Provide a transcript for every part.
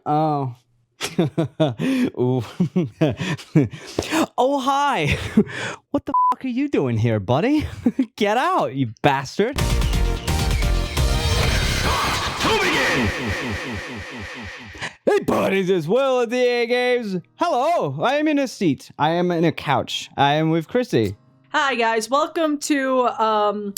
Oh. Ooh. Oh, hi. What the fuck are you doing here, buddy? Get out, you bastard. Hey, buddies, as well at the DAGames. Hello, I am in a seat. I am in a couch. I am with Chrissy. Hi guys, welcome to a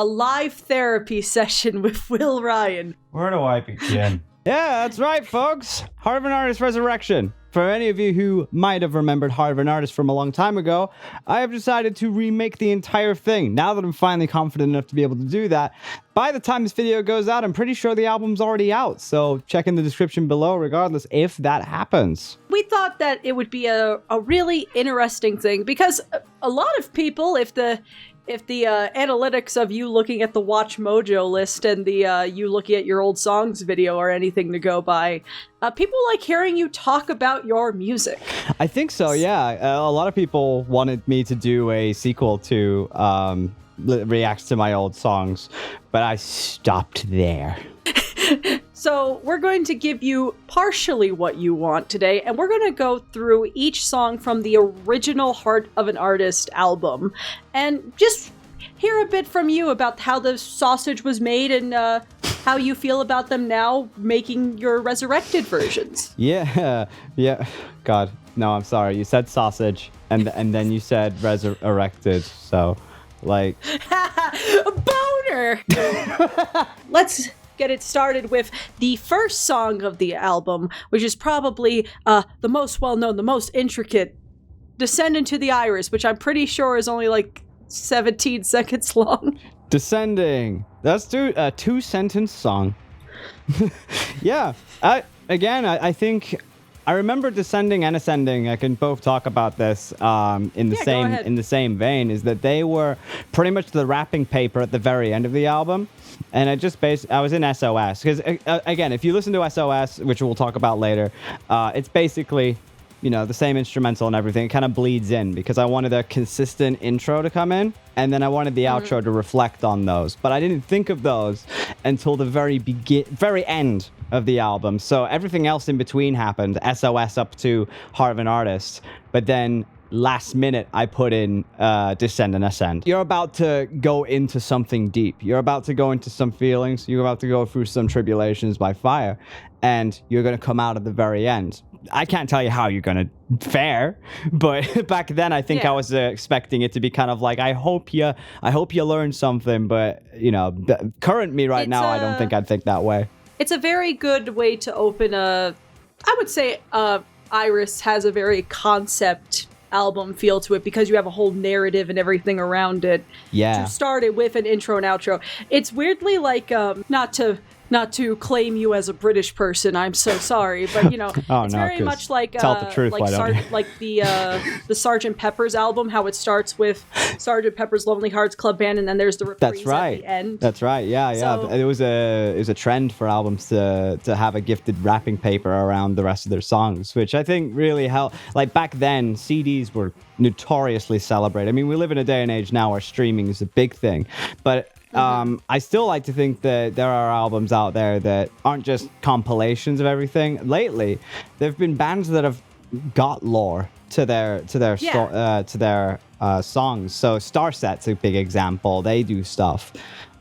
live therapy session with Will Ryan. Where do I begin? Yeah, that's right, folks. Heart of an Artist Resurrection. For any of you who might have remembered Heart of an Artist from a long time ago, I have decided to remake the entire thing. Now that I'm finally confident enough to be able to do that, by the time this video goes out, I'm pretty sure the album's already out. So check in the description below regardless if that happens. We thought that it would be a really interesting thing because a lot of people, if the analytics of you looking at the Watch Mojo list and the you looking at your old songs video are anything to go by, people like hearing you talk about your music. I think so, yeah. A lot of people wanted me to do a sequel to reacts to my old songs, but I stopped there. So we're going to give you partially what you want today, and we're going to go through each song from the original Heart of an Artist album, and just hear a bit from you about how the sausage was made and how you feel about them now making your resurrected versions. Yeah. God, no, I'm sorry. You said sausage, and then you said resurrected, so, like... Boner! Let's get it started with the first song of the album, which is probably the most well-known, the most intricate, Descend into the Iris, which I'm pretty sure is only like 17 seconds long. Descending. That's a two-sentence song. Yeah. I think I remember Descending and Ascending. I can both talk about this in the same vein. Is that they were pretty much the wrapping paper at the very end of the album, and I was in SOS because again, if you listen to SOS, which we'll talk about later, it's basically, you know, the same instrumental and everything. It kind of bleeds in because I wanted a consistent intro to come in, and then I wanted the outro to reflect on those. But I didn't think of those until the very end of the album. So everything else in between happened, SOS up to Heart of an Artist. But then last minute, I put in Descend and Ascend. You're about to go into something deep. You're about to go into some feelings. You're about to go through some tribulations by fire. And you're going to come out at the very end. I can't tell you how you're going to fare, but back then I think I was expecting it to be kind of like, I hope you learned something, but, you know, the current me right now, I don't think I'd think that way. It's a very good way to open I would say Iris has a very concept album feel to it because you have a whole narrative and everything around it. Yeah. To start it with an intro and outro. It's weirdly like, not to claim you as a British person, I'm so sorry, but you know, it's very much like tell the truth, like the Sgt. Pepper's album, how it starts with Sgt. Pepper's Lonely Hearts Club Band, and then there's the reprise at the end. That's right. Yeah. So, it was a trend for albums to have a gifted wrapping paper around the rest of their songs, which I think really helped. Like back then, CDs were notoriously celebrated. I mean, we live in a day and age now where streaming is a big thing, but I still like to think that there are albums out there that aren't just compilations of everything. Lately, there have been bands that have got lore to their songs. So Starset's a big example. They do stuff.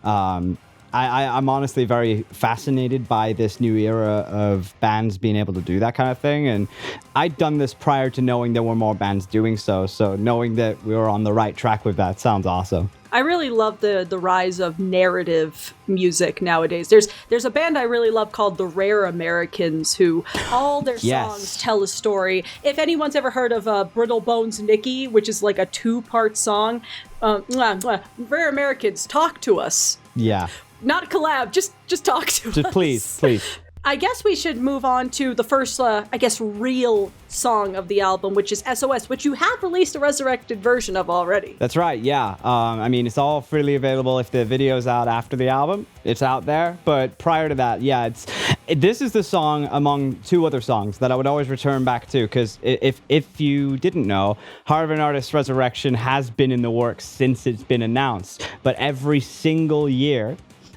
I'm honestly very fascinated by this new era of bands being able to do that kind of thing. And I'd done this prior to knowing there were more bands doing so. So knowing that we were on the right track with that sounds awesome. I really love the rise of narrative music nowadays. There's a band I really love called the Rare Americans, who all their songs tell a story. If anyone's ever heard of Brittle Bones Nikki, which is like a 2-part song, Rare Americans, talk to us. Yeah. Not collab, just talk to us. Please. I guess we should move on to the first, real song of the album, which is SOS, which you have released a resurrected version of already. That's right, yeah. I mean, it's all freely available. If the video's out after the album, it's out there. But prior to that, this is the song among 2 other songs that I would always return back to, because if you didn't know, Heart of an Artist Resurrection has been in the works since it's been announced. But every single year,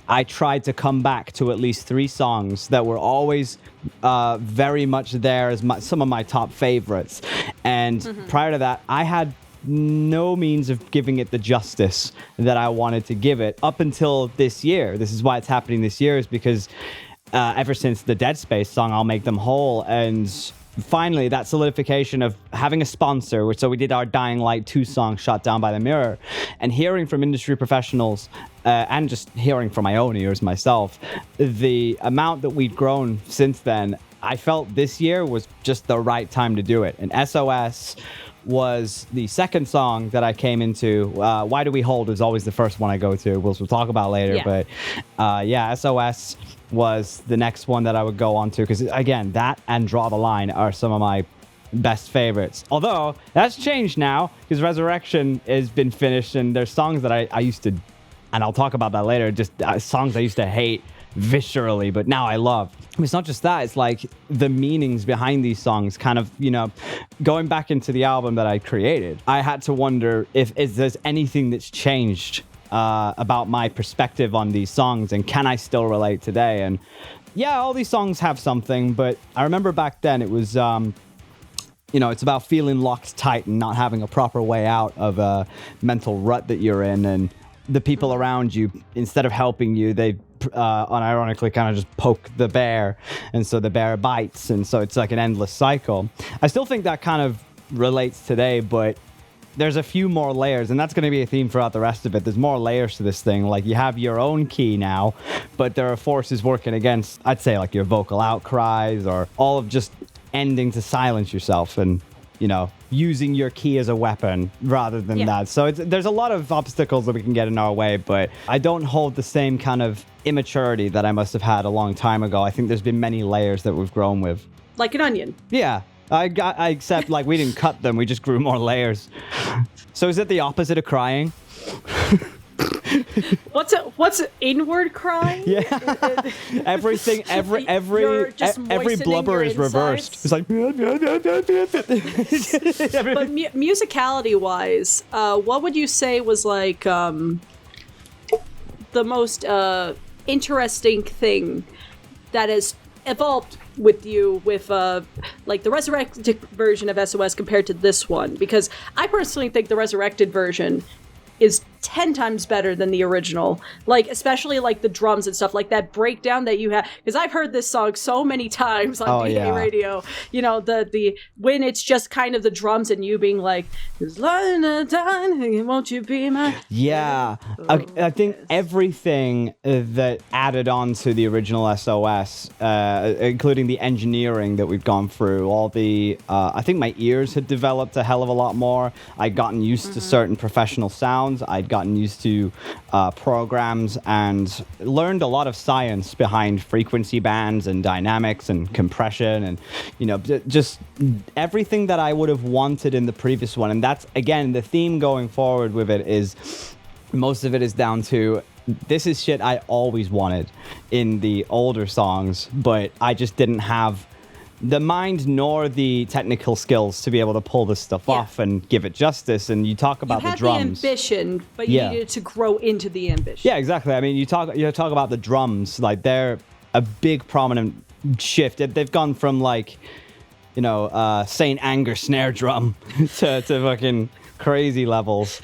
I tried to come back to at least 3 songs that were always very much there as some of my top favorites. And prior to that, I had no means of giving it the justice that I wanted to give it up until this year. This is why it's happening this year, is because ever since the Dead Space song, I'll Make Them Whole, and finally that solidification of having a sponsor, so we did our Dying Light 2 song, Shot Down by the Mirror, and hearing from industry professionals and just hearing from my own ears myself, the amount that we'd grown since then, I felt this year was just the right time to do it. And SOS was the second song that I came into. Why Do We Hold is always the first one I go to, which we'll talk about later. But SOS was the next one that I would go on to, because again, that and Draw the Line are some of my best favorites. Although that's changed now, because Resurrection has been finished, and there's songs that I used to, and I'll talk about that later, just songs I used to hate viscerally, but now I love. It's not just that, it's like the meanings behind these songs kind of, going back into the album that I created, I had to wonder if there's anything that's changed about my perspective on these songs, and can I still relate today? And yeah, all these songs have something, but I remember back then it was it's about feeling locked tight and not having a proper way out of a mental rut that you're in, and the people around you, instead of helping you, they unironically kind of just poke the bear, and so the bear bites, and so it's like an endless cycle. I still think that kind of relates today, but there's a few more layers, and that's going to be a theme throughout the rest of it. There's more layers to this thing. Like, you have your own key now, but there are forces working against, I'd say, like your vocal outcries, or all of just ending to silence yourself and using your key as a weapon rather than that. So there's a lot of obstacles that we can get in our way, but I don't hold the same kind of immaturity that I must have had a long time ago. I think there's been many layers that we've grown with. Like an onion. Yeah. I accept, like, we didn't cut them, we just grew more layers. So is it the opposite of crying? What's inward crying? Yeah. Everything, every blubber is reversed. It's like. But musicality wise, what would you say was like the most interesting thing that has evolved with you with like the resurrected version of SOS compared to this one? Because I personally think the resurrected version is 10 times better than the original, like especially like the drums and stuff, like that breakdown that you have, because I've heard this song so many times on DA radio, the when it's just kind of the drums and you being like, won't you be my I think everything that added on to the original SOS, including the engineering that we've gone through, all the I think my ears had developed a hell of a lot more. I'd gotten used to certain professional sounds. I'd gotten used to programs and learned a lot of science behind frequency bands and dynamics and compression and just everything that I would have wanted in the previous one. And that's, again, the theme going forward with it is most of it is down to, this is shit I always wanted in the older songs, but I just didn't have the mind nor the technical skills to be able to pull this stuff off and give it justice. And you talk about the drums. You had the ambition, but you needed to grow into the ambition. Yeah, exactly. I mean, you talk about the drums, like they're a big prominent shift. They've gone from like, Saint Anger snare drum to fucking crazy levels.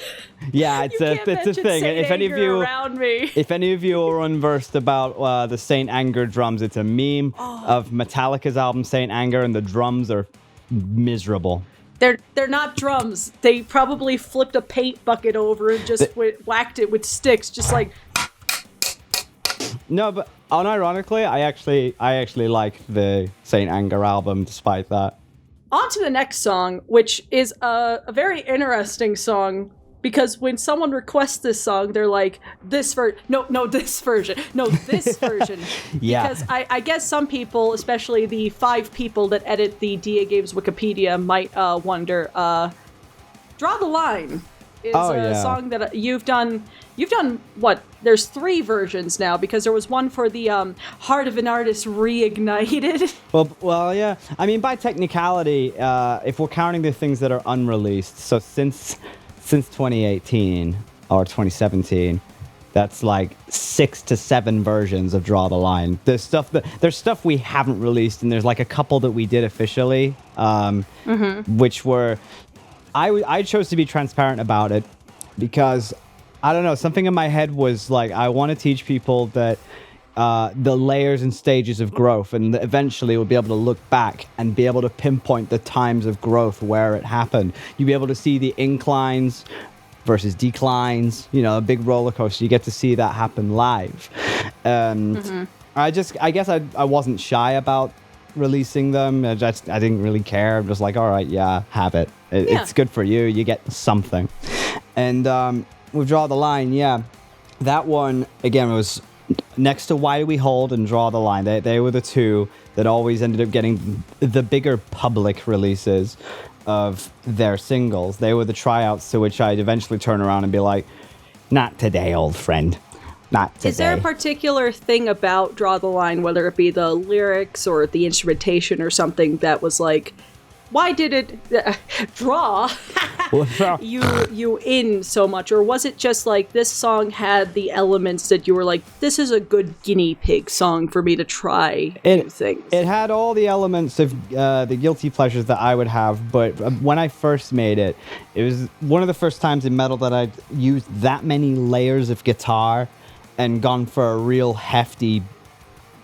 Yeah, it's a thing. If any of you are unversed about the Saint Anger drums, it's a meme of Metallica's album Saint Anger, and the drums are miserable. They're not drums. They probably flipped a paint bucket over and just whacked it with sticks, just like. No, but unironically, I actually like the Saint Anger album despite that. On to the next song, which is a very interesting song, because when someone requests this song, they're like, this version. Yeah. Because I guess some people, especially the 5 people that edit the DAGames Wikipedia, might wonder, Draw the Line is a song that you've done. You've done what? There's 3 versions now, because there was one for the Heart of an Artist Reignited. Well, yeah. I mean, by technicality, if we're counting the things that are unreleased, so since 2018 or 2017, that's like 6 to 7 versions of Draw the Line. There's stuff we haven't released, and there's like a couple that we did officially, which were I chose to be transparent about it because I don't know, something in my head was like I want to teach people that the layers and stages of growth, and eventually we'll be able to look back and be able to pinpoint the times of growth where it happened. You'll be able to see the inclines versus declines, you know, a big roller coaster. You get to see that happen live. I guess I wasn't shy about releasing them. I didn't really care. I'm just like, all right, yeah, have it. It's good for you. You get something. And with Draw the Line, yeah, that one, again, was next to Why Do We Hold and Draw the Line. They were the two that always ended up getting the bigger public releases of their singles. They were the tryouts to which I'd eventually turn around and be like, not today, old friend. Not today. Is there a particular thing about Draw the Line, whether it be the lyrics or the instrumentation or something, that was like, why did it draw you in so much? Or was it just like this song had the elements that you were like, this is a good guinea pig song for me to try new things? It had all the elements of the guilty pleasures that I would have, but when I first made it, it was one of the first times in metal that I'd used that many layers of guitar and gone for a real hefty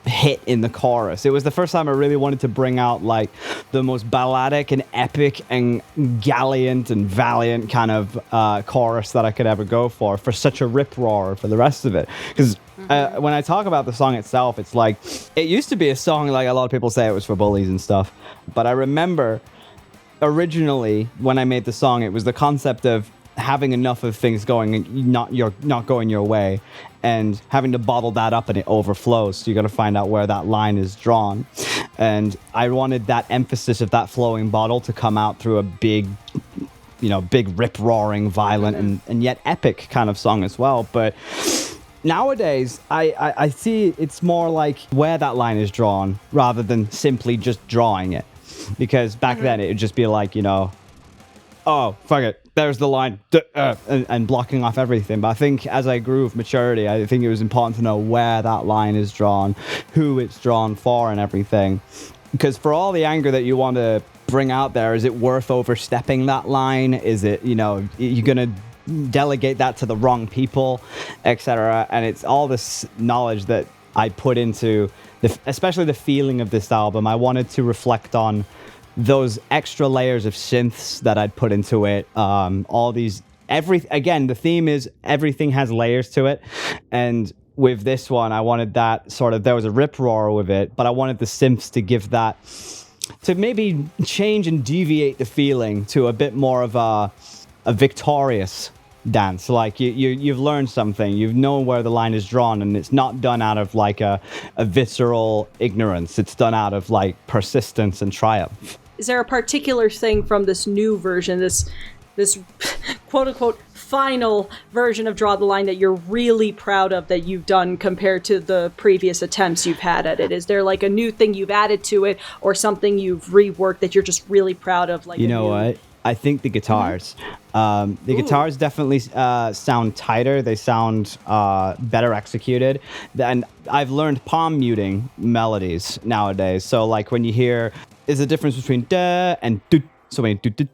hit in the chorus. It was the first time I really wanted to bring out like the most balladic and epic and gallant and valiant kind of chorus that I could ever go for such a rip roar for the rest of it. Because when I talk about the song itself, it's like, it used to be a song like a lot of people say it was for bullies and stuff, but I remember originally when I made the song, it was the concept of having enough of things going and not going your way, and having to bottle that up and it overflows. So you got to find out where that line is drawn. And I wanted that emphasis of that flowing bottle to come out through a big rip roaring, violent and yet epic kind of song as well. But nowadays, I see it's more like where that line is drawn rather than simply just drawing it. Because back then it would just be like, oh, fuck it, there's the line, and blocking off everything. But I think as I grew with maturity, I think it was important to know where that line is drawn, who it's drawn for, and everything. Because for all the anger that you want to bring out there, is it worth overstepping that line? Is it, you're going to delegate that to the wrong people, etc.? And it's all this knowledge that I put into, especially the feeling of this album. I wanted to reflect on those extra layers of synths that I'd put into it. Again, the theme is everything has layers to it. And with this one, I wanted that there was a rip roar with it, but I wanted the synths to give that, to maybe change and deviate the feeling to a bit more of a victorious dance. Like you've learned something, you've known where the line is drawn, and it's not done out of like a visceral ignorance. It's done out of like persistence and triumph. Is there a particular thing from this new version, this quote unquote final version of Draw the Line, that you're really proud of that you've done compared to the previous attempts you've had at it? Is there like a new thing you've added to it, or something you've reworked that you're just really proud of? Like, what? I think the guitars. The guitars definitely sound tighter. They sound better executed. And I've learned palm muting melodies nowadays. So like when you hear, there's a difference between da and do. So when you do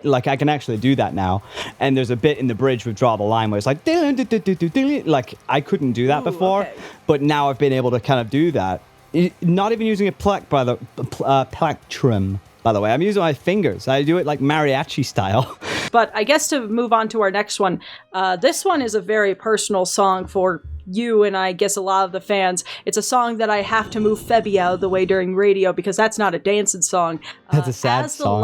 like I can actually do that now. And there's a bit in the bridge with Draw the Line where it's like like I couldn't do that before, but now I've been able to kind of do that. Not even using a plectrum. By the way, I'm using my fingers. I do it like mariachi style. But I guess to move on to our next one, this one is a very personal song for you and I guess a lot of the fans. It's a song that I have to move Febby out of the way during radio because that's not a dancing song. That's a sad song.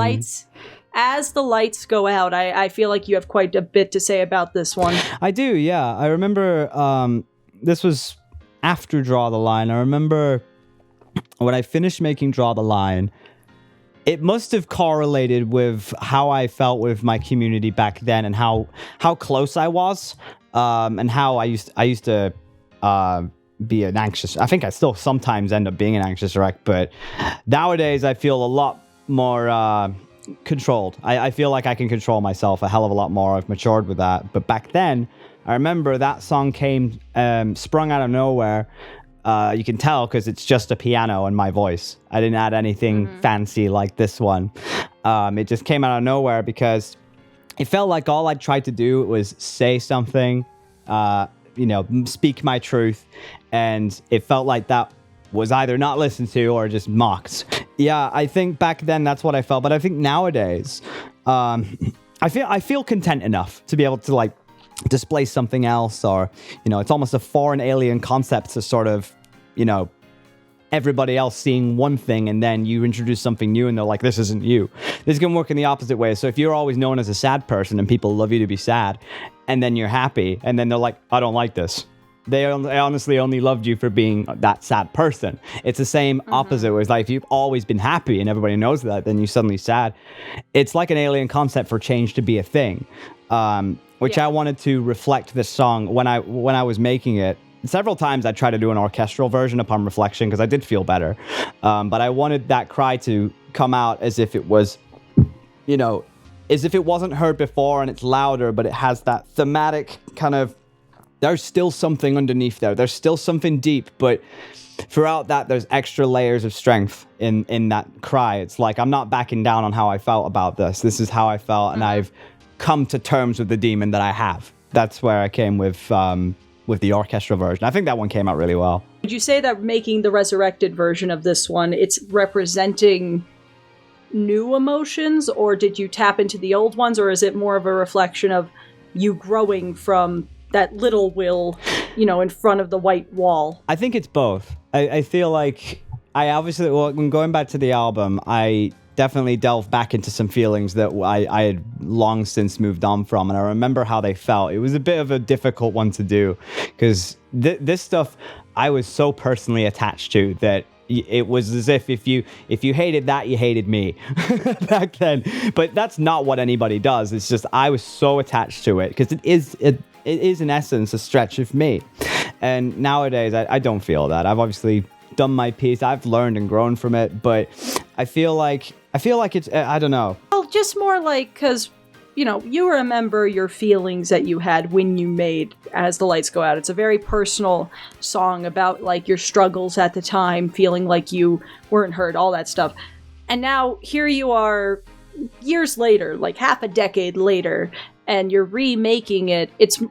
As the lights go out, I feel like you have quite a bit to say about this one. I do, yeah. I remember this was after Draw the Line. I remember when I finished making Draw the Line, it must have correlated with how I felt with my community back then and how close I was, and how I used to be an anxious. I think I still sometimes end up being an anxious wreck, but nowadays I feel a lot more controlled. I feel like I can control myself a hell of a lot more. I've matured with that. But back then, I remember that song came sprung out of nowhere. You can tell because it's just a piano and my voice. I didn't add anything fancy like this one. It just came out of nowhere because it felt like all I tried to do was say something, speak my truth. And it felt like that was either not listened to or just mocked. Yeah, I think back then that's what I felt. But I think nowadays, I feel content enough to be able to like display something else, or it's almost a foreign alien concept to sort of everybody else seeing one thing and then you introduce something new and they're like, this isn't you. This can work in the opposite way. So if you're always known as a sad person and people love you to be sad, and then you're happy and then they're like, I don't like this, they honestly only loved you for being that sad person. It's the same opposite, where it's like if you've always been happy and everybody knows that, then you're suddenly sad. It's like an alien concept for change to be a thing. Which I wanted to reflect this song when I was making it. Several times I tried to do an orchestral version upon reflection because I did feel better. But I wanted that cry to come out as if it was, as if it wasn't heard before and it's louder, but it has that thematic kind of, there's still something underneath there. There's still something deep, but throughout that, there's extra layers of strength in that cry. It's like, I'm not backing down on how I felt about this. This is how I felt, and I've come to terms with the demon that I have. That's where I came with the orchestral version. I think that one came out really well. Would you say that making the resurrected version of this one, it's representing new emotions, or did you tap into the old ones, or is it more of a reflection of you growing from that little Will, in front of the white wall? I think it's both. I feel like when going back to the album, I definitely delved back into some feelings that I had long since moved on from, and I remember how they felt. It was a bit of a difficult one to do because this stuff I was so personally attached to that it was as if you hated that, you hated me back then. But that's not what anybody does. It's just I was so attached to it because it is in essence a stretch of me. And nowadays I don't feel that. I've obviously done my piece. I've learned and grown from it, but I feel like it's, I don't know. Well, just more like, because, you remember your feelings that you had when you made As the Lights Go Out. It's a very personal song about, like, your struggles at the time, feeling like you weren't heard, all that stuff. And now, here you are, years later, like half a decade later, and you're remaking it. It's,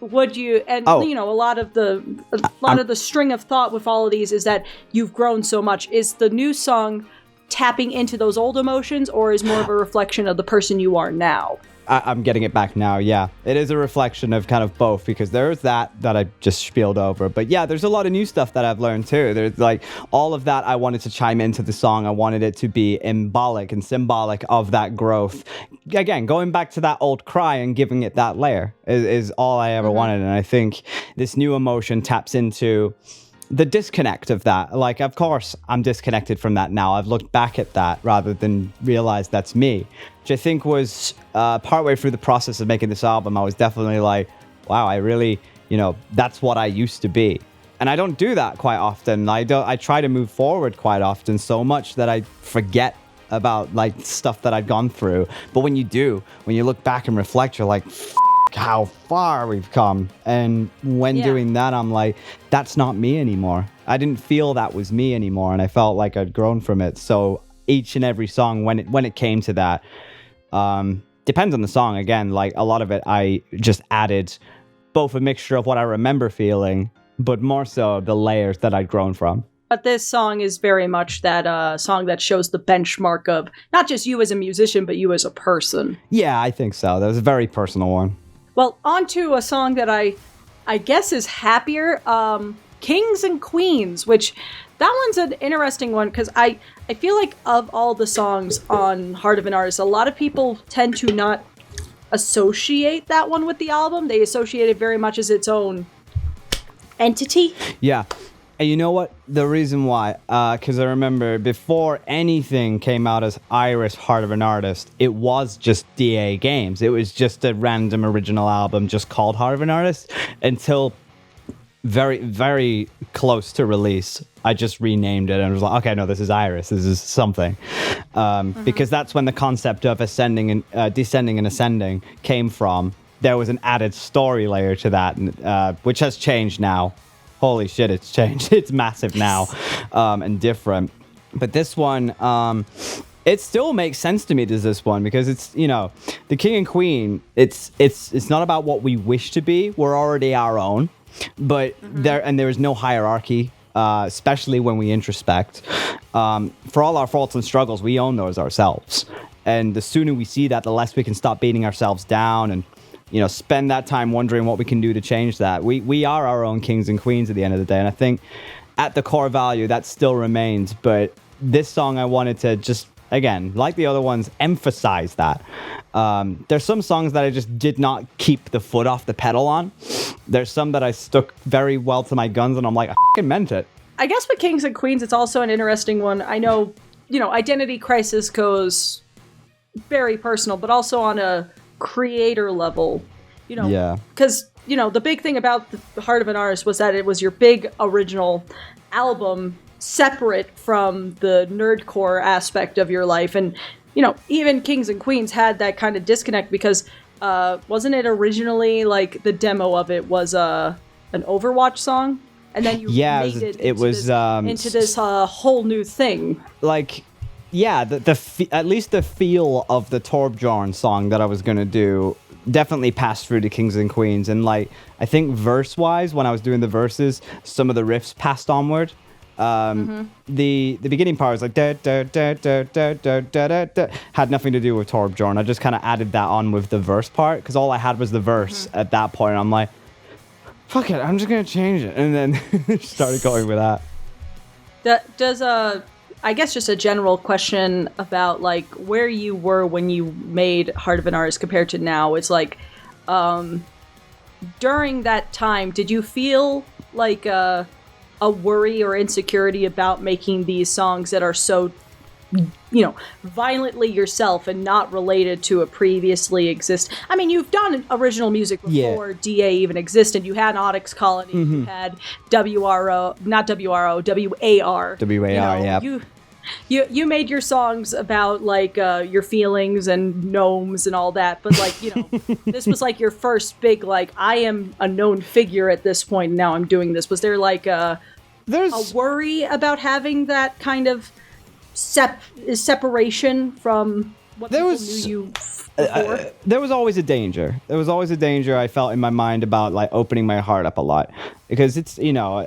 would you, and a lot of the string of thought with all of these is that you've grown so much. Is the new song tapping into those old emotions, or is more of a reflection of the person you are now? I'm getting it back now, yeah. It is a reflection of kind of both, because there's that I just spieled over. But yeah, there's a lot of new stuff that I've learned too. There's like all of that I wanted to chime into the song. I wanted it to be embolic and symbolic of that growth. Again, going back to that old cry and giving it that layer is all I ever wanted. And I think this new emotion taps into the disconnect of that. Like, of course, I'm disconnected from that now. I've looked back at that rather than realize that's me, which I think was partway through the process of making this album. I was definitely like, wow, I really, that's what I used to be. And I don't do that quite often. I try to move forward quite often, so much that I forget about like stuff that I'd gone through. But when you do, when you look back and reflect, you're like, how far we've come. And when doing that, I'm like, that's not me anymore. I didn't feel that was me anymore, and I felt like I'd grown from it. So each and every song, when it came to that, depends on the song. Again, like a lot of it, I just added both a mixture of what I remember feeling, but more so the layers that I'd grown from. But this song is very much that song that shows the benchmark of not just you as a musician, but you as a person. Yeah, I think so. That was a very personal one. Well, on to a song that I guess is happier, Kings and Queens, which that one's an interesting one because I feel like of all the songs on Heart of an Artist, a lot of people tend to not associate that one with the album. They associate it very much as its own entity. Yeah. And you know what? The reason why, because I remember before anything came out as Iris Heart of an Artist, it was just DAGames. It was just a random original album just called Heart of an Artist until very, very close to release. I just renamed it and was like, okay, no, this is Iris. This is something. Because that's when the concept of ascending and descending and ascending came from. there was an added story layer to that, which has changed now. Holy shit, it's changed. It's massive now, and different. But this one, it still makes sense to me. Does this one, because it's, you know, the king and queen. It's not about what we wish to be. We're already our own, but there is no hierarchy. Especially when we introspect. For all our faults and struggles, we own those ourselves. And the sooner we see that, the less we can stop beating ourselves down and, you know, spend that time wondering what we can do to change that. We are our own kings and queens at the end of the day. And I think at the core value, that still remains. But this song, I wanted to just, again, like the other ones, emphasize that. There's some songs that I just did not keep the foot off the pedal on. There's some that I stuck very well to my guns, and I'm like, I f***ing meant it. I guess with Kings and Queens, it's also an interesting one. I know, you know, Identity Crisis goes very personal, but also on a creator level, you know. Yeah. Because, you know, the big thing about The Heart of an Artist was that it was your big original album separate from the nerdcore aspect of your life. And, you know, even Kings and Queens had that kind of disconnect because wasn't it originally like the demo of it was an Overwatch song? And then you made it into this whole new thing. Like, yeah, at least the feel of the Torbjorn song that I was going to do definitely passed through to Kings and Queens. And like, I think verse-wise, when I was doing the verses, some of the riffs passed onward. The beginning part was like da, da, da, da, da, da, da, da, had nothing to do with Torbjorn. I just kind of added that on with the verse part because all I had was the verse at that point. I'm like, fuck it, I'm just gonna change it, and then started going with that. Does I guess just a general question about like where you were when you made Heart of an Artist compared to now. It's like during that time, did you feel like a worry or insecurity about making these songs that are so, you know, violently yourself and not related to a previously exist? I mean, you've done original music before DA even existed. You had Onyx Colony, you had WAR. WAR, You made your songs about like your feelings and gnomes and all that, but like, you know, this was like your first big like I am a known figure at this point. And now I'm doing this. Was there like a worry about having that kind of separation from what people knew you before? There was always a danger. There was always a danger I felt in my mind about like opening my heart up a lot. Because it's, you know,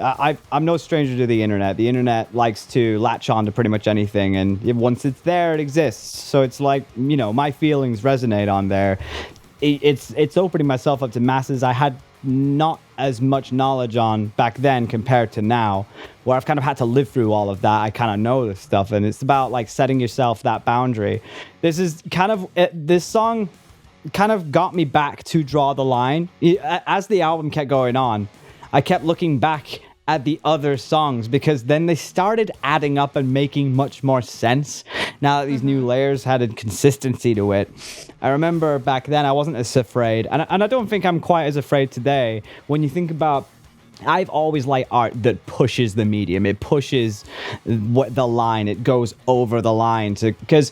I'm no stranger to the internet. The internet likes to latch on to pretty much anything. And once it's there, it exists. So it's like, you know, my feelings resonate on there. It's opening myself up to masses I had not as much knowledge on back then compared to now, where I've kind of had to live through all of that. I kind of know this stuff, and it's about like setting yourself that boundary. This song kind of got me back to draw the line. As the album kept going on, I kept looking back at the other songs because then they started adding up and making much more sense now that these new layers had a consistency to it. I remember back then I wasn't as afraid, and I don't think I'm quite as afraid today. When you think about, I've always liked art that pushes the medium. It pushes the line. It goes over the line because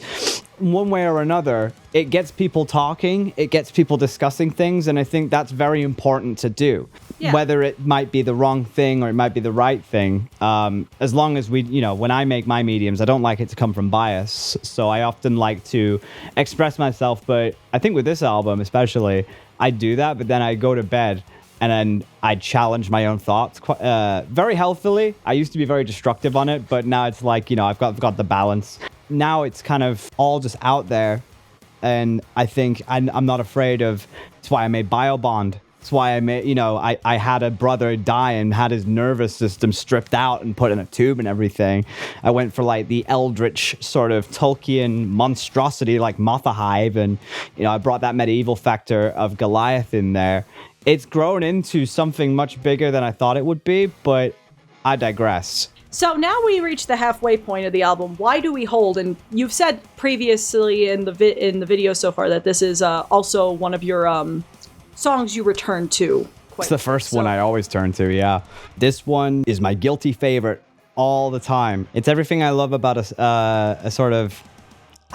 one way or another, it gets people talking. It gets people discussing things, and I think that's very important to do. Yeah. Whether it might be the wrong thing or it might be the right thing, as long as we, you know, when I make my mediums, I don't like it to come from bias. So I often like to express myself. But I think with this album especially, I do that, but then I go to bed and then I challenge my own thoughts very healthily. I used to be very destructive on it, but now it's like, you know, I've got the balance. Now it's kind of all just out there. And I think I'm not afraid of, that's why I made Biobond. That's why I made, you know, I had a brother die and had his nervous system stripped out and put in a tube and everything. I went for like the eldritch sort of Tolkien monstrosity like Mothahive, and, you know, I brought that medieval factor of Goliath in there. It's grown into something much bigger than I thought it would be, but I digress. So now we reach the halfway point of the album. Why do we hold? And you've said previously in the video so far that this is also one of your songs you return to. It's the first one I always turn to, yeah. This one is my guilty favorite all the time. It's everything I love about a sort of,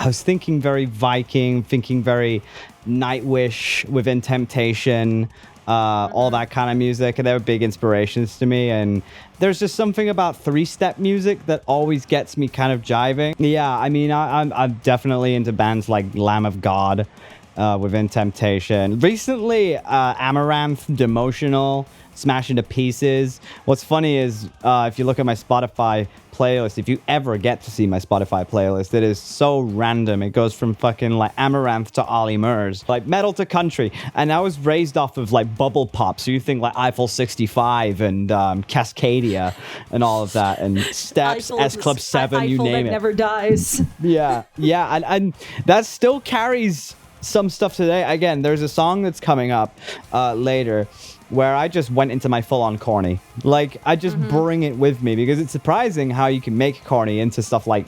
I was thinking very Viking, thinking very Nightwish, Within Temptation, all that kind of music. And they were big inspirations to me. And there's just something about three-step music that always gets me kind of jiving. Yeah, I mean, I'm definitely into bands like Lamb of God, Within Temptation. Recently, Amaranth, Demotional, Smash Into Pieces. What's funny is if you look at my Spotify playlist, if you ever get to see my Spotify playlist, it is so random. It goes from fucking like Amaranth to Ollie Murs, like metal to country. And I was raised off of like bubble pop, so you think like Eiffel 65 and Cascadia and all of that, and Steps, S Club 7, you name it. Never dies. Yeah, and that still carries some stuff today. Again, there's a song that's coming up later where I just went into my full-on corny. Like, I just bring it with me, because it's surprising how you can make corny into stuff like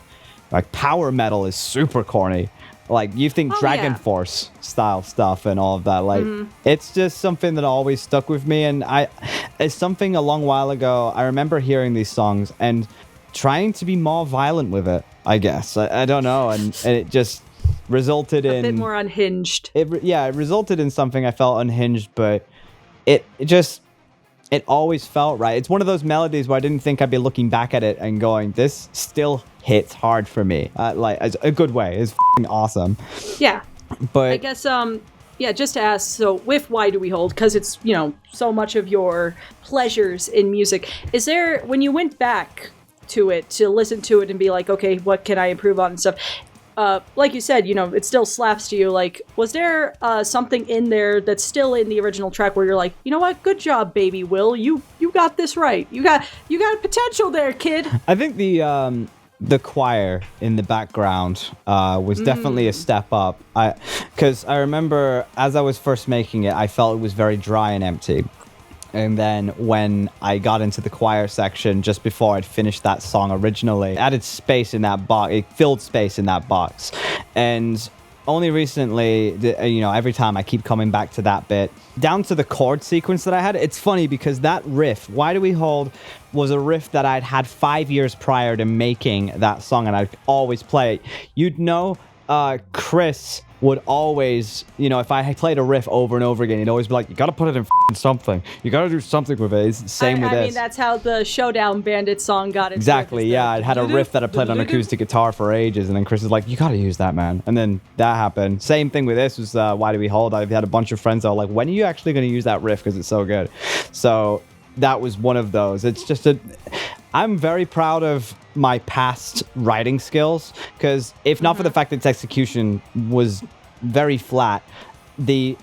power metal is super corny. Like, you think Dragon Force style stuff and all of that. Like, it's just something that always stuck with me. And it's something a long while ago, I remember hearing these songs and trying to be more violent with it, I guess. I don't know. And it just resulted in... a bit more unhinged. It resulted in something I felt unhinged, but it always felt right. It's one of those melodies where I didn't think I'd be looking back at it and going, this still hits hard for me. Like, as a good way. It's f***ing awesome. Yeah. But I guess, just to ask, so with Why Do We Hold, because it's, so much of your pleasures in music, is there, when you went back to it, to listen to it and be like, okay, what can I improve on and stuff, like you said, it still slaps to you. Like, was there something in there that's still in the original track where you're like, you know what? Good job, baby Will. You got this right. You got potential there, kid. I think the choir in the background was definitely a step up. Because I remember as I was first making it, I felt it was very dry and empty. And then when I got into the choir section, just before I'd finished that song originally, it added space in that box. It filled space in that box. And only recently, every time I keep coming back to that bit, down to the chord sequence that I had. It's funny because that riff, Why Do We Hold, was a riff that I'd had 5 years prior to making that song, and I'd always play it. You'd know Chris would always, if I had played a riff over and over again, he'd always be like, you gotta put it in something. You gotta do something with it. It's the same with this. I mean, that's how the Showdown Bandit song got it. Exactly, yeah. I had a riff that I played on acoustic guitar for ages, and then Chris was like, you gotta use that, man. And then that happened. Same thing with this was Why Do We Hold? I've had a bunch of friends that were like, when are you actually gonna use that riff? Because it's so good. So that was one of those. It's just I'm very proud of my past writing skills, because if not for the fact that its execution was very flat,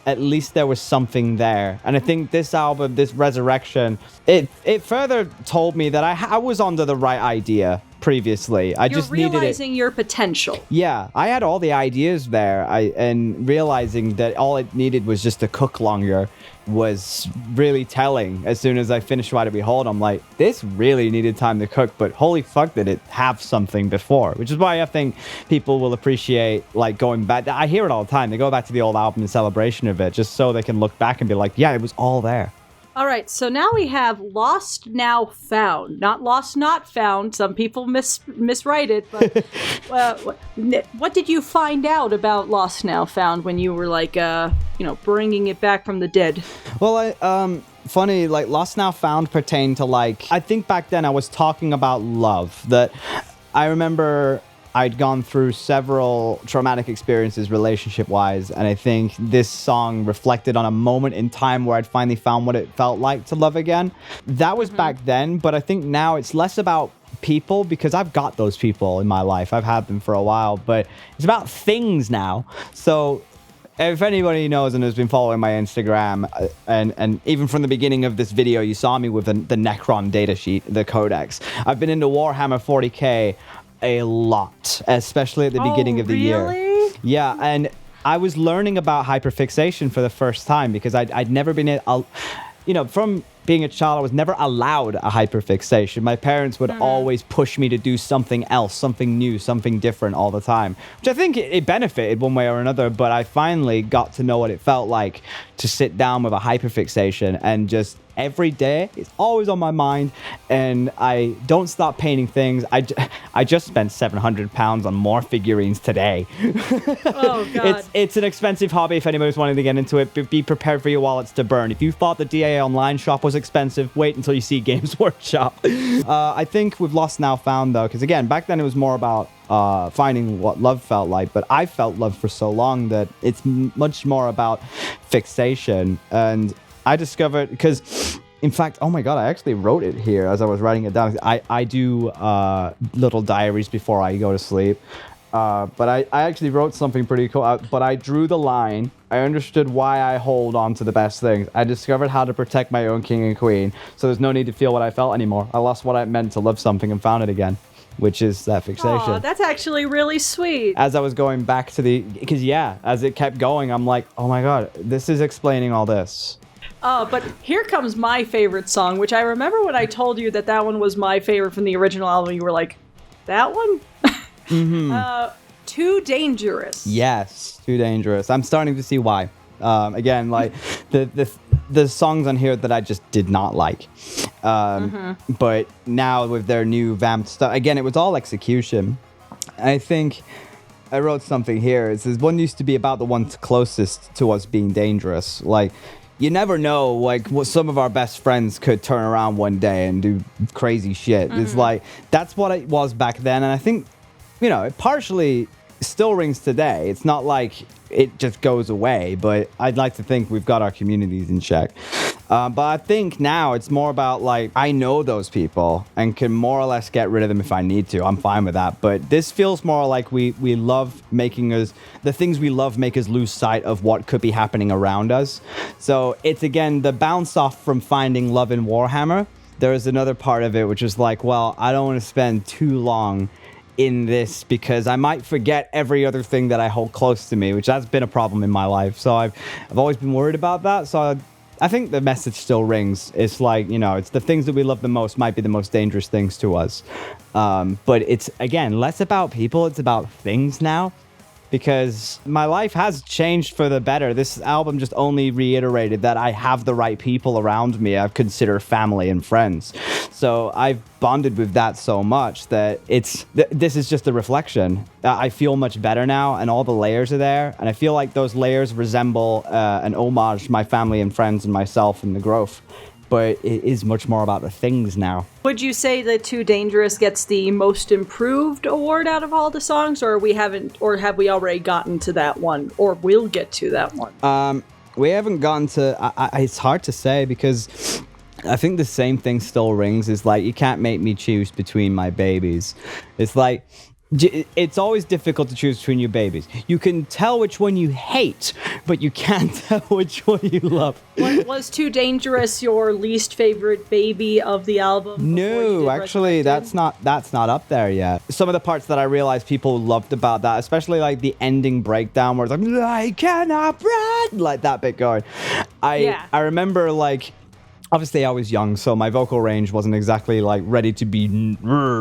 at least there was something there. And I think this album, this Resurrection, it further told me that I was onto the right idea previously. I just needed it. You're realizing your potential. Yeah, I had all the ideas there, and realizing that all it needed was just to cook longer was really telling. As soon as I finished Why Do We Hold, I'm like, this really needed time to cook, but holy fuck did it have something before, which is why I think people will appreciate like going back. I hear it all the time. They go back to the old album in celebration of it, just so they can look back and be like, yeah, it was all there. All right, so now we have Lost Now Found. Not Lost Not Found. Some people miswrite it, but what did you find out about Lost Now Found when you were like, bringing it back from the dead? Well, funny, like Lost Now Found pertained to like, I think back then I was talking about love. That I remember I'd gone through several traumatic experiences relationship-wise, and I think this song reflected on a moment in time where I'd finally found what it felt like to love again. That was back then, but I think now it's less about people, because I've got those people in my life. I've had them for a while, but it's about things now. So if anybody knows and has been following my Instagram, and even from the beginning of this video, you saw me with the Necron datasheet, the codex. I've been into Warhammer 40k a lot, especially at the beginning of the year. Yeah, and I was learning about hyperfixation for the first time, because I'd never been, from being a child, I was never allowed a hyperfixation. My parents would always push me to do something else, something new, something different all the time, which I think it benefited one way or another, but I finally got to know what it felt like to sit down with a hyperfixation, and just every day it's always on my mind, and I don't stop painting things. I just spent £700 on more figurines today. Oh, God. It's an expensive hobby if anybody's wanting to get into it, but be prepared for your wallets to burn. If you thought the DA online shop was expensive, wait until you see Games Workshop. I think we've lost now found, though, because again, back then it was more about finding what love felt like, but I felt love for so long that it's much more about fixation. And I discovered, because in fact, oh my God, I actually wrote it here as I was writing it down. I do little diaries before I go to sleep. But I actually wrote something pretty cool. But I drew the line. I understood why I hold on to the best things. I discovered how to protect my own king and queen. So there's no need to feel what I felt anymore. I lost what it meant to love something and found it again, which is that fixation. Aw, that's actually really sweet. As I was going back to because as it kept going, I'm like, oh my God, this is explaining all this. But here comes my favorite song, which I remember when I told you that one was my favorite from the original album, you were like, that one? Mm-hmm. Too Dangerous. Yes, Too Dangerous. I'm starting to see why. Again, like the songs on here that I just did not like. But now with their new vamped stuff, again, it was all execution. I think I wrote something here. It says, one used to be about the ones closest to us being dangerous. Like, you never know, like, what some of our best friends could turn around one day and do crazy shit. It's like, that's what it was back then. And I think, it partially still rings today. It's not like it just goes away, but I'd like to think we've got our communities in check. But I think now it's more about, like, I know those people and can more or less get rid of them if I need to. I'm fine with that. But this feels more like we love making us, the things we love make us lose sight of what could be happening around us. So it's, again, the bounce off from finding love in Warhammer. There is another part of it which is like, well, I don't want to spend too long in this because I might forget every other thing that I hold close to me, which has been a problem in my life. So I've always been worried about that. So I think the message still rings. It's like, it's the things that we love the most might be the most dangerous things to us. But it's, again, less about people. It's about things now. Because my life has changed for the better. This album just only reiterated that I have the right people around me I consider family and friends. So I've bonded with that so much that this is just a reflection. I feel much better now, and all the layers are there. And I feel like those layers resemble an homage to my family and friends and myself and the growth. But it is much more about the things now. Would you say that Too Dangerous gets the most improved award out of all the songs, or have we already gotten to that one, or will get to that one? We haven't gotten to. It's hard to say because I think the same thing still rings. Is like, you can't make me choose between my babies. It's like, it's always difficult to choose between your babies. You can tell which one you hate, but you can't tell which one you love. Was Too Dangerous your least favorite baby of the album? No, actually, that's not up there yet. Some of the parts that I realized people loved about that, especially like the ending breakdown where it's like, I cannot run, like that bit going. I remember, like, obviously, I was young, so my vocal range wasn't exactly, like, ready to be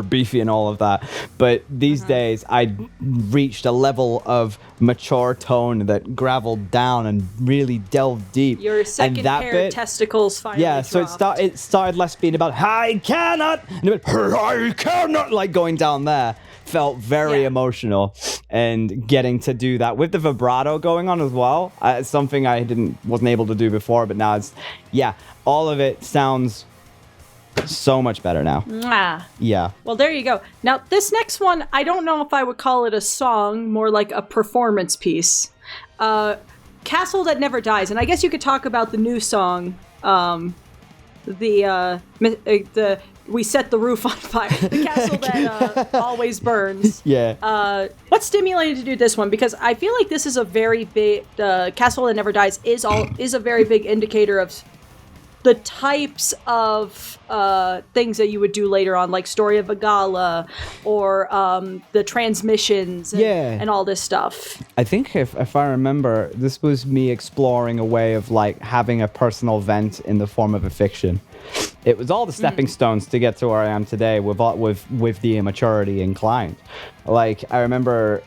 beefy and all of that. But these days, I reached a level of mature tone that graveled down and really delved deep. Your second pair of testicles finally so it started less being about, I cannot, and I cannot, like, going down there. Felt very emotional, and getting to do that with the vibrato going on as well. It's something I wasn't able to do before, but now it's, all of it sounds so much better now. Mwah. Yeah. Well, there you go. Now, this next one, I don't know if I would call it a song, more like a performance piece. Castle That Never Dies, and I guess you could talk about the new song, We Set the Roof on Fire. The castle that always burns. Yeah. What stimulated you to do this one? Because I feel like this is a very big... Castle That Never Dies is a very big indicator of the types of things that you would do later on, like Story of Valhalla or the transmissions and all this stuff. I think if I remember, this was me exploring a way of, like, having a personal vent in the form of a fiction. It was all the stepping stones to get to where I am today with the immaturity inclined. Like, I remember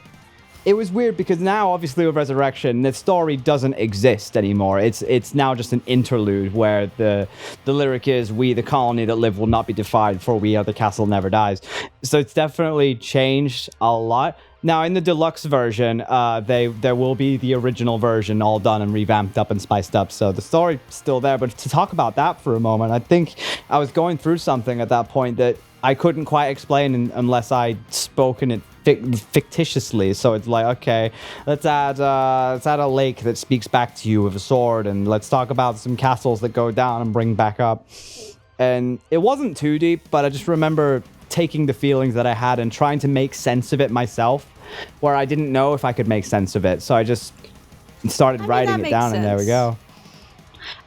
it was weird because now, obviously, with Resurrection, the story doesn't exist anymore. It's now just an interlude where the lyric is, "We, the colony that live, will not be defied, for we are the castle never dies." So it's definitely changed a lot. Now, in the deluxe version, there will be the original version all done and revamped up and spiced up. So the story's still there. But to talk about that for a moment, I think I was going through something at that point that I couldn't quite explain unless I'd spoken it fictitiously. So it's like, okay, let's add a lake that speaks back to you with a sword, and let's talk about some castles that go down and bring back up. And it wasn't too deep, but I just remember taking the feelings that I had and trying to make sense of it myself, where I didn't know if I could make sense of it. So I just started writing it down, and there we go.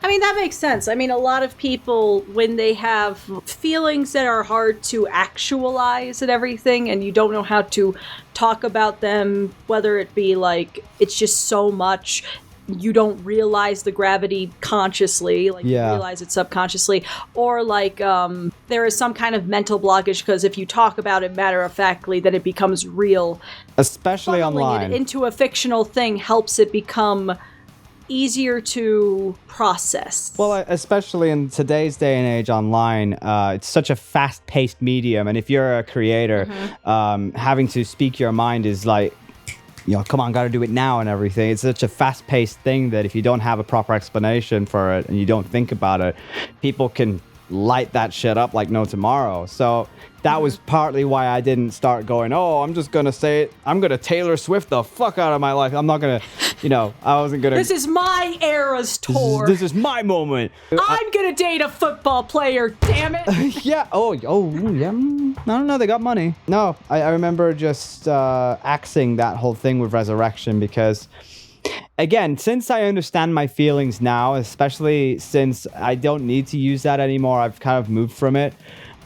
I mean, that makes sense. I mean, a lot of people, when they have feelings that are hard to actualize and everything, and you don't know how to talk about them, whether it be like, it's just so much, you don't realize the gravity consciously, like you realize it subconsciously, or like there is some kind of mental blockage because if you talk about it matter-of-factly, then it becomes real. Especially online. It into a fictional thing helps it become easier to process. Well, especially in today's day and age online, it's such a fast-paced medium, and if you're a creator, having to speak your mind is like, come on, gotta do it now and everything. It's such a fast-paced thing that if you don't have a proper explanation for it and you don't think about it, people can light that shit up like no tomorrow. So that was partly why I didn't start going, I'm just gonna say it. I'm gonna Taylor Swift the fuck out of my life. I'm not gonna, I wasn't gonna. This is my era's tour. This is my moment. I'm gonna date a football player, damn it. Yeah. Oh, yeah. I don't know. They got money. No, I remember just axing that whole thing with Resurrection because, again, since I understand my feelings now, especially since I don't need to use that anymore, I've kind of moved from it.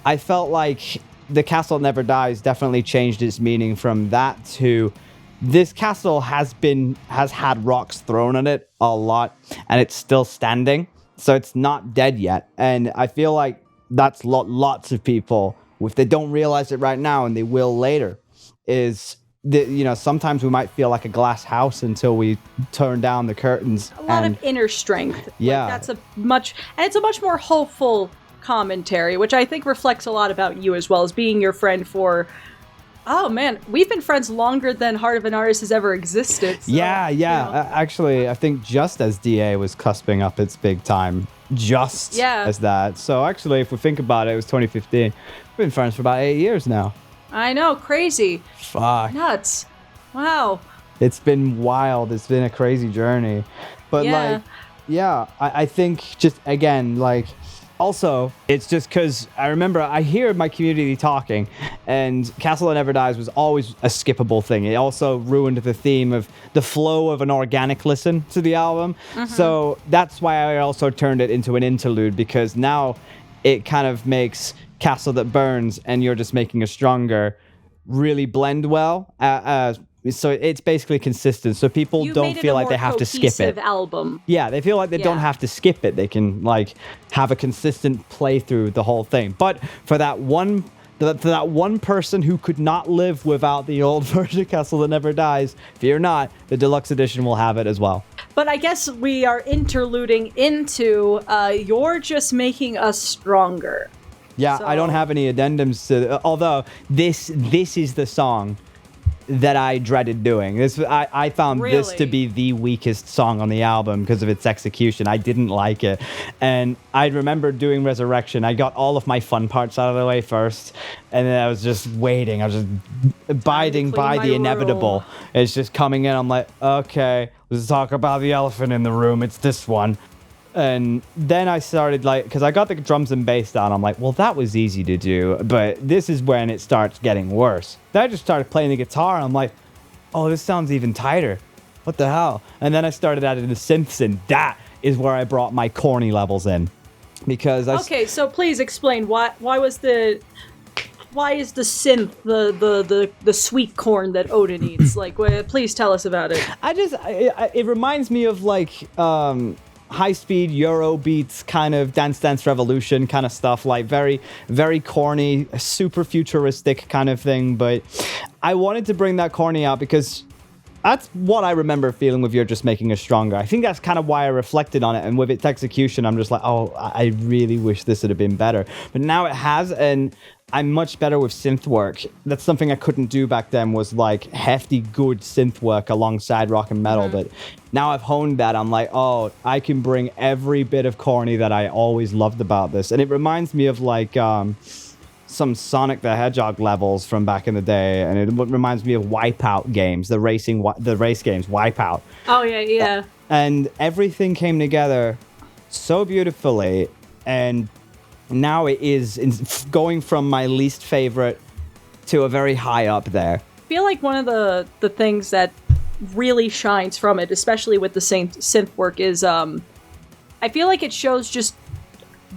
I felt like the castle never dies definitely changed its meaning from that to this castle has had rocks thrown on it a lot and it's still standing. So it's not dead yet. And I feel like that's lots of people, if they don't realize it right now and they will later, is that, sometimes we might feel like a glass house until we turn down the curtains. A lot of inner strength. Yeah. Like it's a much more hopeful commentary, which I think reflects a lot about you as well as being your friend for, oh man, we've been friends longer than Heart of an Artist has ever existed. So, Actually, I think just as DA was cusping up its big time, as that. So actually, if we think about it was 2015. We've been friends for about 8 years now. I know, crazy. Fuck. Nuts. Wow. It's been wild. It's been a crazy journey. But I think just, again, also, it's just because I remember I hear my community talking, and Castle That Never Dies was always a skippable thing. It also ruined the theme of the flow of an organic listen to the album. So that's why I also turned it into an interlude, because now it kind of makes Castle That Burns and You're Just Making Us Stronger really blend well. So it's basically consistent, so people don't feel like they have to skip it. Album. Yeah, they feel like they don't have to skip it. They can have a consistent playthrough the whole thing. But for that one person who could not live without the old version of Castle That Never Dies, fear not, the deluxe edition will have it as well. But I guess we are interluding into You're Just Making Us Stronger. Yeah, so I don't have any addendums to. Although this is the song that I dreaded doing. I found this to be the weakest song on the album because of its execution. I didn't like it. And I remember doing Resurrection. I got all of my fun parts out of the way first, and then I was just waiting. I was just abiding by the inevitable. It's just coming in. I'm like, okay, let's talk about the elephant in the room. It's this one. And then I started because I got the drums and bass down. I'm like, well, that was easy to do, but this is when it starts getting worse. Then I just started playing the guitar, and I'm like, oh, this sounds even tighter. What the hell? And then I started adding the synths, and that is where I brought my corny levels in. Because okay, so please explain why is the synth the sweet corn that Odin eats? Please tell us about it. It reminds me of high-speed Euro beats, kind of Dance Revolution kind of stuff, very, very corny, super futuristic kind of thing. But I wanted to bring that corny out because that's what I remember feeling with You're Just Making Us Stronger. I think that's kind of why I reflected on it. And with its execution, I'm just like, oh, I really wish this had been better. But now it has, and I'm much better with synth work. That's something I couldn't do back then, was like hefty, good synth work alongside rock and metal. But now I've honed that. I'm like, oh, I can bring every bit of corny that I always loved about this. And it reminds me of like some Sonic the Hedgehog levels from back in the day, and it reminds me of Wipeout games, the race games, Wipeout. Oh yeah. And everything came together so beautifully, and now it is going from my least favorite to a very high up there. I feel like one of the things that really shines from it, especially with the synth work, is I feel like it shows just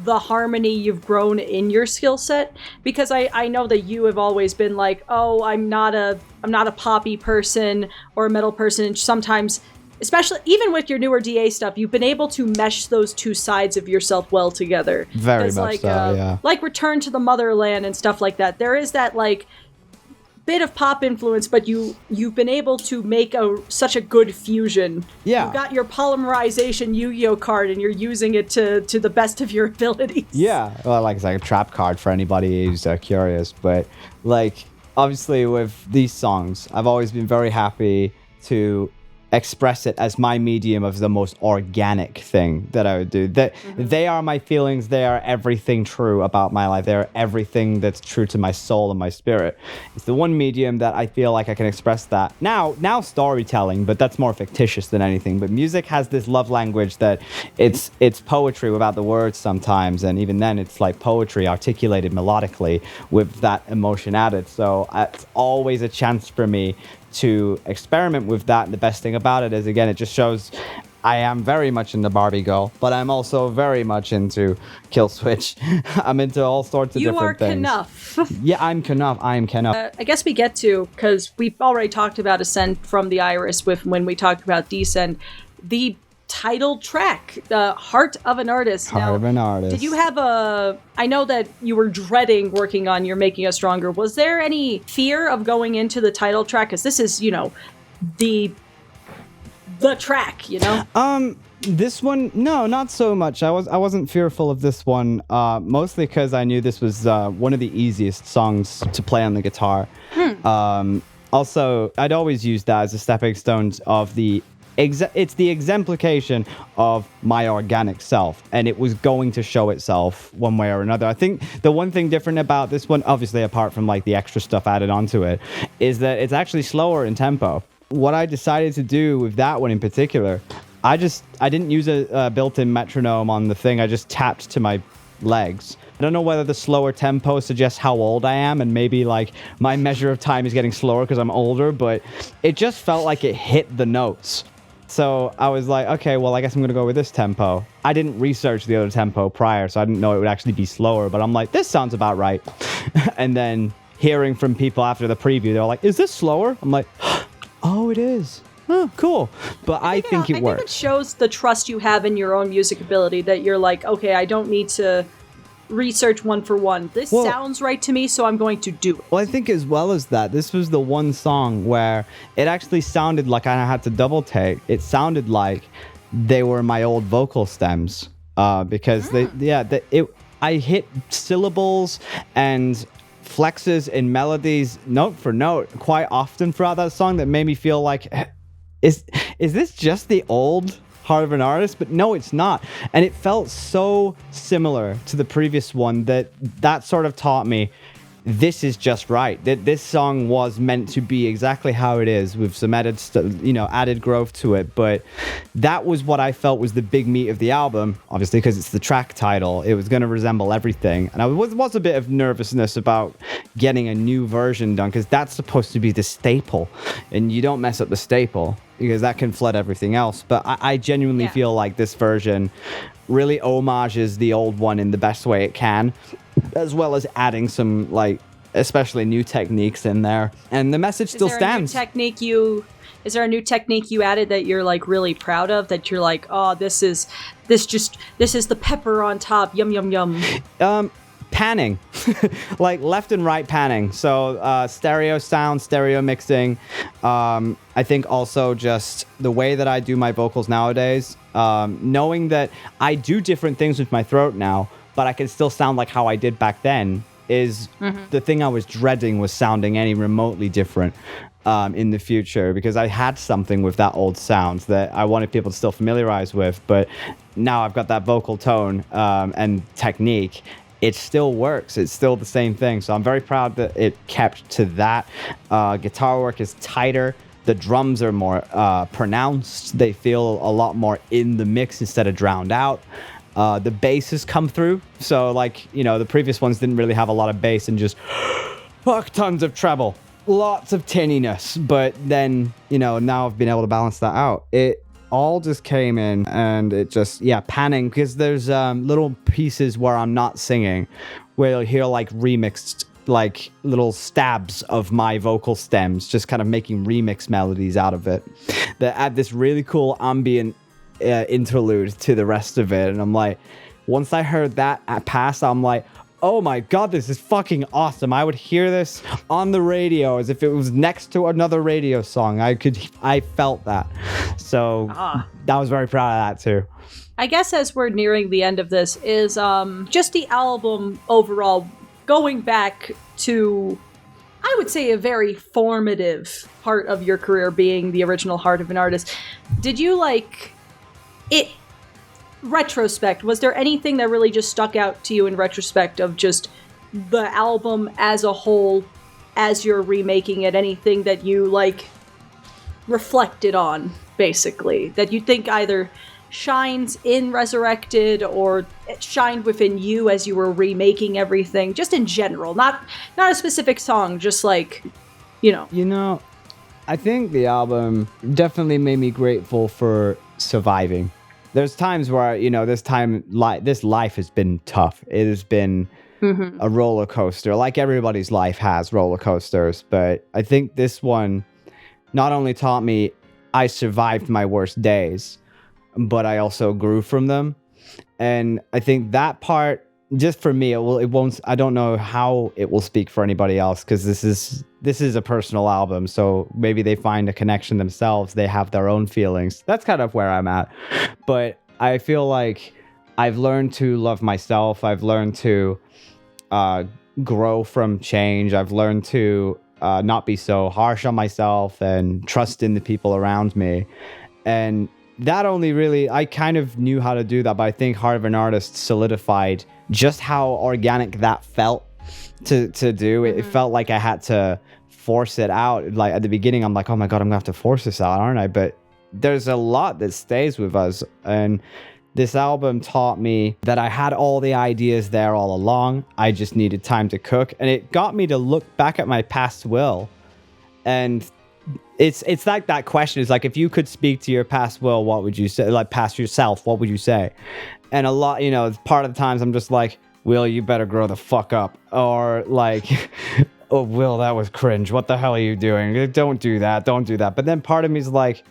the harmony you've grown in your skill set, because I know that you have always been like, oh, I'm not a poppy person or a metal person, and sometimes, especially even with your newer DA stuff, you've been able to mesh those two sides of yourself well together. Very much so, yeah. Like Return to the Motherland and stuff like that. There is that like bit of pop influence, but you've been able to make such a good fusion. Yeah. You've got your polymerization Yu-Gi-Oh card, and you're using it to the best of your abilities. Yeah, well, like it's like a trap card for anybody who's curious. But like, obviously with these songs, I've always been very happy to express it as my medium of the most organic thing that I would do. That they are my feelings. They are everything true about my life. They are everything that's true to my soul and my spirit. It's the one medium that I feel like I can express that. Now storytelling, but that's more fictitious than anything. But music has this love language that it's poetry without the words sometimes, and even then it's like poetry articulated melodically with that emotion added. So it's always a chance for me to experiment with that. And the best thing about it is, again, it just shows I am very much into Barbie Girl, but I'm also very much into Kill Switch. I'm into all sorts of different things. You are Knuff. Yeah, I'm Knuff. I am Knuff. I guess we get to, because we've already talked about Ascent from the Iris when we talked about Descend, the title track, the Heart of an Artist. Heart of an Artist. Did you have I know that you were dreading working on You're Making Us Stronger. Was there any fear of going into the title track? Because this is, the track, This one, no, not so much. I wasn't fearful of this one, mostly because I knew this was one of the easiest songs to play on the guitar. Also, I'd always used that as a stepping stone of it's the exemplification of my organic self, and it was going to show itself one way or another. I think the one thing different about this one, obviously apart from like the extra stuff added onto it, is that it's actually slower in tempo. What I decided to do with that one in particular, I didn't use a built-in metronome on the thing. I just tapped to my legs. I don't know whether the slower tempo suggests how old I am, and maybe like my measure of time is getting slower because I'm older, but it just felt like it hit the notes. So I was like, okay, well, I guess I'm going to go with this tempo. I didn't research the other tempo prior, so I didn't know it would actually be slower, but I'm like, this sounds about right. And then hearing from people after the preview, they're like, is this slower? I'm like, oh, it is. Oh, cool. But I think it works. I think it shows the trust you have in your own music ability, that you're like, okay, I don't need to research one for one. This sounds right to me, so I'm going to do it. Well, I think as well as that, this was the one song where it actually sounded like I had to double take. It sounded like they were my old vocal stems, because I hit syllables and flexes in melodies note for note quite often throughout that song that made me feel like, is this just the old Heart of an Artist? But no, it's not. And it felt so similar to the previous one that sort of taught me this is just right. That this song was meant to be exactly how it is, with some added growth to it. But that was what I felt was the big meat of the album, obviously, because it's the track title. It was going to resemble everything. And I was a bit of nervousness about getting a new version done, because that's supposed to be the staple. And you don't mess up the staple, because that can flood everything else. But I genuinely feel like this version really homages the old one in the best way it can, as well as adding some, like, especially new techniques in there. And the message still stands. Is there a new technique you added that you're like really proud of, that you're like, oh, this is the pepper on top, yum yum yum? panning, like left and right panning. So stereo sound, stereo mixing. I think also just the way that I do my vocals nowadays, knowing that I do different things with my throat now, but I can still sound like how I did back then, is the thing I was dreading, was sounding any remotely different in the future, because I had something with that old sound that I wanted people to still familiarize with, but now I've got that vocal tone and technique. It still works. It's still the same thing. So I'm very proud that it kept to that. Guitar work is tighter. The drums are more pronounced. They feel a lot more in the mix instead of drowned out. The basses come through. So, like, you know, the previous ones didn't really have a lot of bass and just fuck tons of treble. Lots of tinniness. But then, you know, now I've been able to balance that out. It all just came in, and it just, panning, because there's little pieces where I'm not singing, where you'll hear like remixed, like little stabs of my vocal stems, just kind of making remix melodies out of it that add this really cool ambient interlude to the rest of it. And I'm like, once I heard that pass, I'm like, oh my god, this is fucking awesome. I would hear this on the radio as if it was next to another radio song. I felt that. So I was very proud of that too. I guess as we're nearing the end of this is just the album overall, going back to, I would say, a very formative part of your career being the original Heart of an Artist. Did you like it? Retrospect, was there anything that really just stuck out to you in retrospect of just the album as a whole, as you're remaking it? Anything that you like reflected on, basically, that you think either shines in Resurrected or it shined within you as you were remaking everything, just in general, not a specific song, just like, you know, I think the album definitely made me grateful for surviving. There's times where, you know, this life has been tough. It has been a roller coaster, like everybody's life has roller coasters. But I think this one not only taught me I survived my worst days, but I also grew from them. And I think that part, just for me, it won't, I don't know how it will speak for anybody else, because this is a personal album, so maybe they find a connection themselves. They have their own feelings. That's kind of where I'm at. But I feel like I've learned to love myself. I've learned to grow from change. I've learned to not be so harsh on myself and trust in the people around me. And that only really, I kind of knew how to do that, but I think Heart of an Artist solidified just how organic that felt to do. It felt like I had to force it out. Like at the beginning, I'm like, oh my god, I'm gonna have to force this out, aren't I? But there's a lot that stays with us, and this album taught me that I had all the ideas there all along. I just needed time to cook, and it got me to look back at my past Will. And it's like that question is like, if you could speak to your past Will, what would you say? Like past yourself, what would you say? And a lot, you know, part of the times I'm just like, Will, you better grow the fuck up. Or like, oh, Will, that was cringe. What the hell are you doing? Don't do that. Don't do that. But then part of me is like,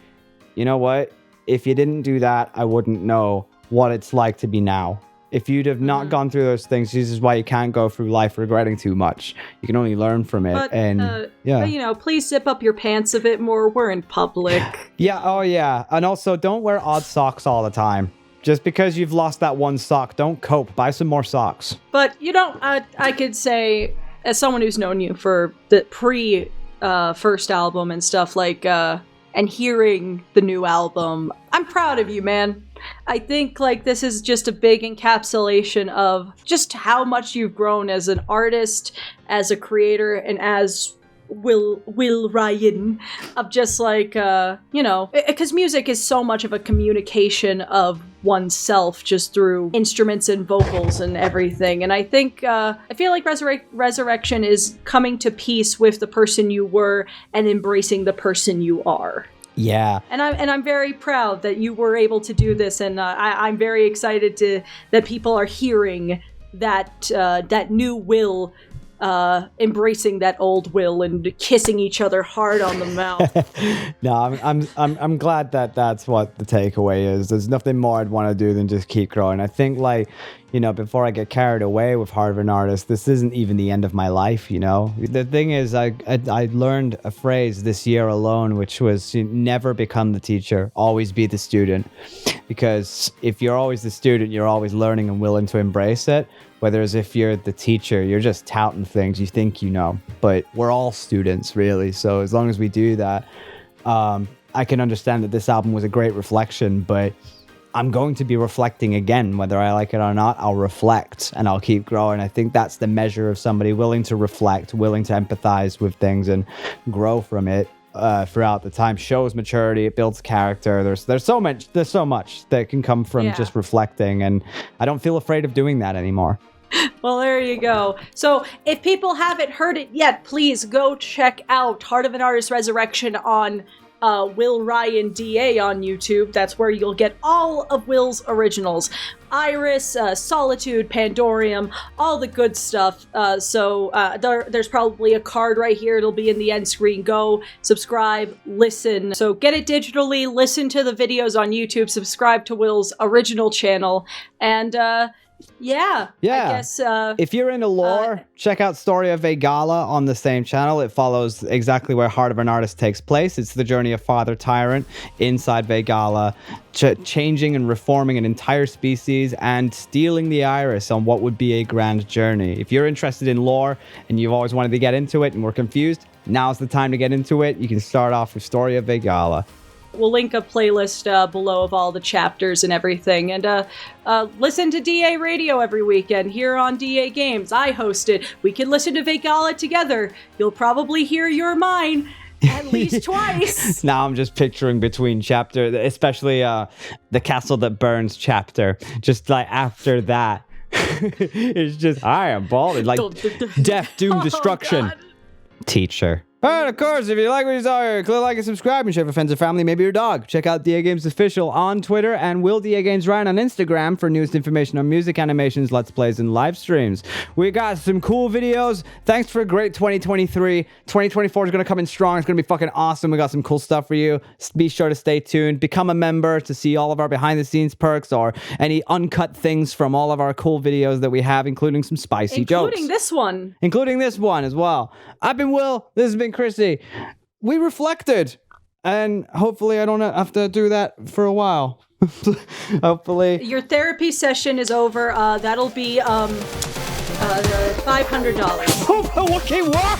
you know what? If you didn't do that, I wouldn't know what it's like to be now. If you'd have not gone through those things, this is why you can't go through life regretting too much. You can only learn from it. But, you know, please zip up your pants a bit more. We're in public. Yeah, oh yeah. And also, don't wear odd socks all the time. Just because you've lost that one sock, don't cope. Buy some more socks. But, you know, I could say, as someone who's known you for the first album and stuff, like, and hearing the new album, I'm proud of you, man. I think, like, this is just a big encapsulation of just how much you've grown as an artist, as a creator, and as Will Ryan, of just like, you know, because music is so much of a communication of oneself just through instruments and vocals and everything. And I think, I feel like Resurrection is coming to peace with the person you were and embracing the person you are. Yeah. And I'm very proud that you were able to do this, and I'm very excited that people are hearing that new Will embracing that old Will and kissing each other hard on the mouth. No, I'm glad that that's what the takeaway is. There's nothing more I'd want to do than just keep growing. I think, like, before I get carried away with Heart of an Artist, this isn't even the end of my life, The thing is, I learned a phrase this year alone, which was never become the teacher, always be the student. Because if you're always the student, you're always learning and willing to embrace it. Whereas if you're the teacher, you're just touting things you think you know. But we're all students, really. So as long as we do that, I can understand that this album was a great reflection, but I'm going to be reflecting again, whether I like it or not. I'll reflect and I'll keep growing. I think that's the measure of somebody willing to reflect, willing to empathize with things and grow from it throughout the time. Shows maturity, it builds character. There's so much that can come from just reflecting, and I don't feel afraid of doing that anymore. Well, there you go. So if people haven't heard it yet, please go check out Heart of an Artist Resurrection on Will Ryan DA on YouTube. That's where you'll get all of Will's originals. Iris, Solitude, Pandorium, all the good stuff. There's probably a card right here. It'll be in the end screen. Go, subscribe, listen. So get it digitally, listen to the videos on YouTube, subscribe to Will's original channel, and I guess if you're into lore, check out Story of Vegala on the same channel. It follows exactly where Heart of an Artist takes place. It's the journey of Father Tyrant inside Vegala, changing and reforming an entire species and stealing the Iris on what would be a grand journey. If you're interested in lore and you've always wanted to get into it and were confused, now's the time to get into it. You can start off with Story of Vegala. We'll link a playlist below of all the chapters and everything. And listen to DA Radio every weekend here on DAGames. I host it. We can listen to Vegala together. You'll probably hear You're Mine at least twice. Now I'm just picturing between chapter, especially the Castle That Burns chapter. Just like after that, it's just, I am bald. Like death, doom, destruction. God. Teacher. And of course, if you like what you saw here, click like and subscribe and share with friends and family, maybe your dog. Check out DAGames Official on Twitter and Will DAGames Ryan on Instagram for newest information on music, animations, let's plays, and live streams. We got some cool videos. Thanks for a great 2023. 2024 is going to come in strong. It's going to be fucking awesome. We got some cool stuff for you. Be sure to stay tuned. Become a member to see all of our behind-the-scenes perks or any uncut things from all of our cool videos that we have, including some spicy jokes. Including this one as well. I've been Will. This has been Chrissy. We reflected, and hopefully I don't have to do that for a while. Hopefully your therapy session is over. That'll be $500. Okay, what?